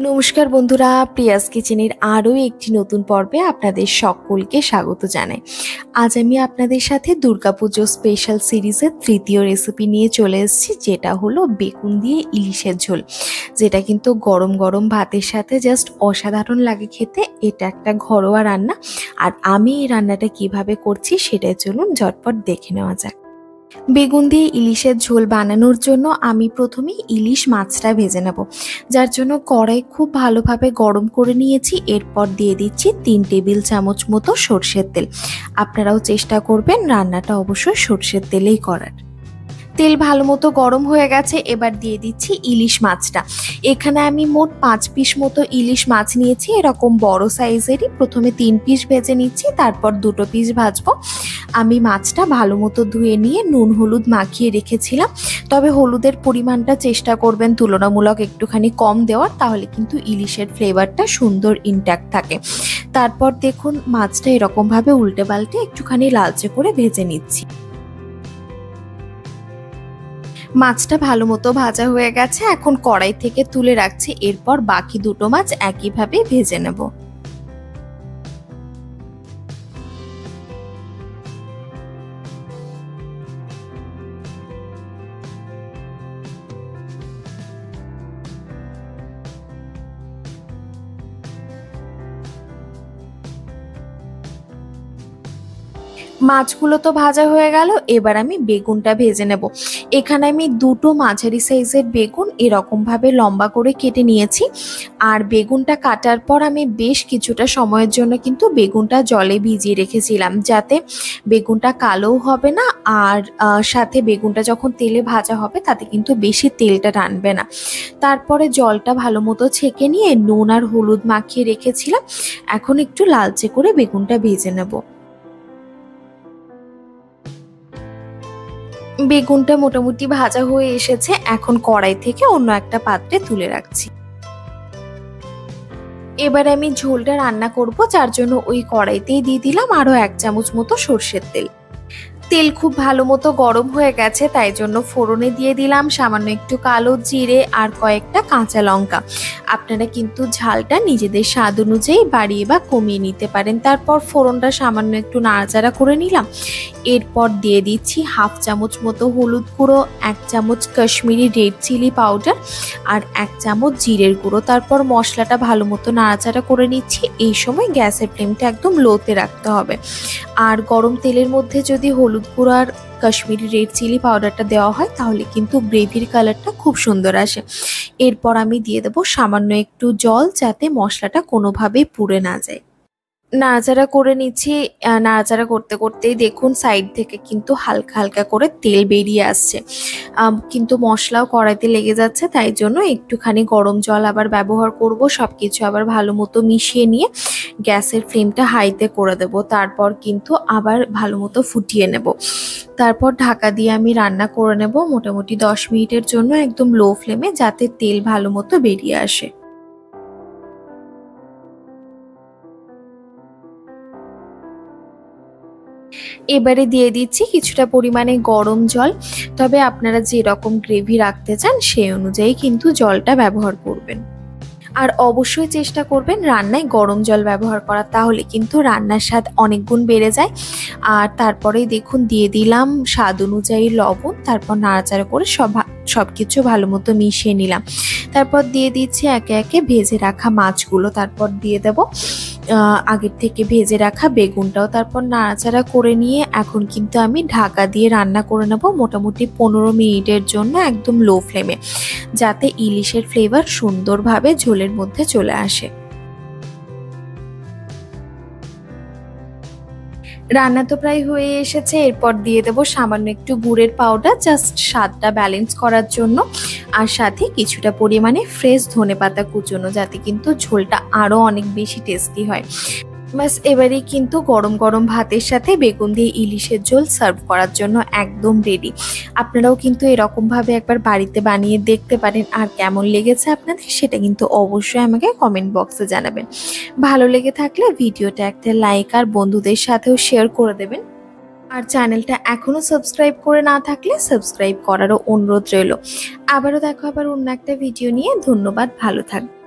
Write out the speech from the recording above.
নমস্কার বন্ধুরা, প্রিয়াস কিচেনের আরও একটি নতুন পর্বে আপনাদের সকলকে স্বাগত জানাই। আজ আমি আপনাদের সাথে দুর্গাপুজো স্পেশাল সিরিজের তৃতীয় রেসিপি নিয়ে চলে এসেছি, যেটা হলো বেগুন দিয়ে ইলিশের ঝোল, যেটা কিন্তু গরম গরম ভাতের সাথে জাস্ট অসাধারণ লাগে খেতে। এটা একটা ঘরোয়া রান্না, আর আমি এই রান্নাটা কিভাবে করছি সেটার জন্য ঝটপট দেখে নেওয়া যাক। বেগুন দিয়ে ইলিশের ঝোল বানানোর জন্য আমি প্রথমে ইলিশ মাছটা ভেজে নেব, যার জন্য কড়াই খুব ভালোভাবে গরম করে নিয়েছি। এরপর দিয়ে দিচ্ছি 3 টেবিল চামচ মতো সর্ষের তেল। আপনারাও চেষ্টা করবেন রান্নাটা অবশ্যই সর্ষের তেলেই করার। তেল ভালো মতো গরম হয়ে গেছে, এবার দিয়ে দিচ্ছি ইলিশ মাছটা। এখানে আমি মোট 5 পিস মতো ইলিশ মাছ নিয়েছি, এরকম বড় সাইজেরই। প্রথমে 3 পিস ভেজে নিচ্ছি, তারপর 2 পিস ভাজবো। আমি মাছটা ভালো মতো ধুয়ে নিয়ে নুন হলুদ মাখিয়ে রেখেছিলাম, তবে হলুদের পরিমাণটা চেষ্টা করবেন তুলনামূলক একটুখানি কম দেওয়ার, তাহলে কিন্তু ইলিশের ফ্লেভারটা সুন্দর ইনট্যাক্ট থাকে। তারপর দেখুন মাছটা এরকমভাবে উল্টে পাল্টে একটুখানি লালচে করে ভেজে নিচ্ছি। মাছটা ভালো মতো ভাজা হয়ে গেছে, এখন কড়াই থেকে তুলে রাখছি। এরপর বাকি 2 মাছ একইভাবে ভেজে নেব। মাছগুলো তো ভাজা হয়ে গেল, এবার আমি বেগুনটা ভেজে নেব। এখানে আমি 2 মাঝারি সাইজের বেগুন এরকম ভাবে লম্বা করে কেটে নিয়েছি। আর বেগুনটা কাটার পর আমি বেশ কিছুটা সময়ের জন্য কিন্তু বেগুনটা জলে ভিজিয়ে রেখেছিলাম, যাতে বেগুনটা কালোও হবে না, আর সাথে বেগুনটা যখন তেলে ভাজা হবে তাতে কিন্তু বেশি তেলটা টানবে না। তারপরে জলটা ভালো মতো ছেঁকে নিয়ে নুন আর হলুদ মাখিয়ে রেখেছিলাম। এখন একটু লালচে করে বেগুনটা ভেজে নেব। বেগুনটা মোটামুটি ভাজা হয়ে এসেছে, এখন কড়াই থেকে অন্য একটা পাত্রে তুলে রাখছি। এবার আমি ঝোলটা রান্না করব, যার জন্য ওই কড়াইতেই দিয়ে দিলাম আরো 1 চামচ মতো সর্ষের তেল। তেল খুব ভালো মতো গরম হয়ে গেছে, তাই জন্য ফোড়নে দিয়ে দিলাম সামান্য একটু কালো জিরে আর কয়েকটা কাঁচা লঙ্কা। আপনারা কিন্তু ঝালটা নিজেদের স্বাদ অনুযায়ী বাড়িয়ে বা কমিয়ে নিতে পারেন। তারপর ফোড়নটা সামান্য একটু নাড়াচাড়া করে নিলাম। এরপর দিয়ে দিচ্ছি 1/2 চামচ মতো হলুদ গুঁড়ো, 1 চামচ কাশ্মীরি রেড চিলি পাউডার আর 1 চামচ জিরের গুঁড়ো। তারপর মশলাটা ভালো মতো নাড়াচাড়া করে নিচ্ছি। এই সময় গ্যাসের ফ্লেমটা একদম লোতে রাখতে হবে। আর গরম তেলের মধ্যে যদি হলুদ গুঁড়ো আর কাশ্মীরি রেড চিলি পাউডারটা দেওয়া হয়, তাহলে কিন্তু গ্রেভির কালারটা খুব সুন্দর আসে। এরপর আমি দিয়ে দেবো সামান্য একটু জল, যাতে মশলাটা কোনোভাবেই পুড়ে না যায়। নাড়াচাড়া করে নিচ্ছি। নাড়াচাড়া করতে করতেই দেখুন সাইড থেকে কিন্তু হালকা হালকা করে তেল বেরিয়ে আসছে, কিন্তু মশলাও কড়াইতে লেগে যাচ্ছে, তাই জন্য একটুখানি গরম জল আবার ব্যবহার করব। সব কিছু আবার ভালো মতো মিশিয়ে নিয়ে গ্যাসের ফ্লেমটা হাইতে করে দেব। তারপর কিন্তু আবার ভালো মতো ফুটিয়ে নেব। তারপর ঢাকা দিয়ে আমি রান্না করে নেব মোটামুটি 10 মিনিটের জন্য, একদম লো ফ্লেমে, যাতে তেল ভালো মতো বেরিয়ে আসে। এবারে দিয়ে দিচ্ছি কিছুটা পরিমাণে গরম জল, তবে আপনারা যেরকম গ্রেভি রাখতে চান সেই অনুযায়ী কিন্তু জলটা ব্যবহার করবেন। আর অবশ্যই চেষ্টা করবেন রান্নায় গরম জল ব্যবহার করা, তাহলে কিন্তু রান্নার স্বাদ অনেক গুণ বেড়ে যায়। আর তারপরেই দেখুন দিয়ে দিলাম স্বাদ অনুযায়ী লবণ। তারপর নাড়াচাড়া করে সবকিছু ভালো মতো মিশিয়ে নিলাম। তারপর দিয়ে দিচ্ছি একে একে ভেজে রাখা মাছগুলো। তারপর দিয়ে দেব আগের থেকে ভেজে রাখা বেগুনটাও। তারপর নাড়াচাড়া করে নিয়ে এখন কিন্তু আমি ঢাকা দিয়ে রান্না করে নেব মোটামুটি 15 মিনিটের জন্য, একদম লো ফ্লেমে, যাতে ইলিশের ফ্লেভার সুন্দরভাবে ঝোলের মধ্যে চলে আসে। রান্না তো প্রায় হয়ে এসেছে। এরপর দিয়ে দেবো সামান্য একটু গুড়ের পাউডার, জাস্ট স্বাদটা ব্যালেন্স করার জন্য, আর সাথে কিছুটা পরিমাণে ফ্রেশ ধনেপাতা কুচোনো, যাতে কিন্তু ঝোলটা আরও অনেক বেশি টেস্টি হয়। বাস এবারেই কিন্তু গরম গরম ভাতের সাথে বেগুন দিয়ে ইলিশের ঝোল সার্ভ করার জন্য একদম রেডি। আপনারাও কিন্তু এরকমভাবে একবার বাড়িতে বানিয়ে দেখতে পারেন, আর কেমন লেগেছে আপনাদের সেটা কিন্তু অবশ্যই আমাকে কমেন্ট বক্সে জানাবেন। ভালো লেগে থাকলে ভিডিওটা একটা লাইক আর বন্ধুদের সাথেও শেয়ার করে দেবেন। আর চ্যানেলটা এখনো সাবস্ক্রাইব করে না থাকলে সাবস্ক্রাইব করারও অনুরোধ রইল। আবারও দেখা হবে অন্য একটা ভিডিও নিয়ে। ধন্যবাদ, ভালো থাকবেন।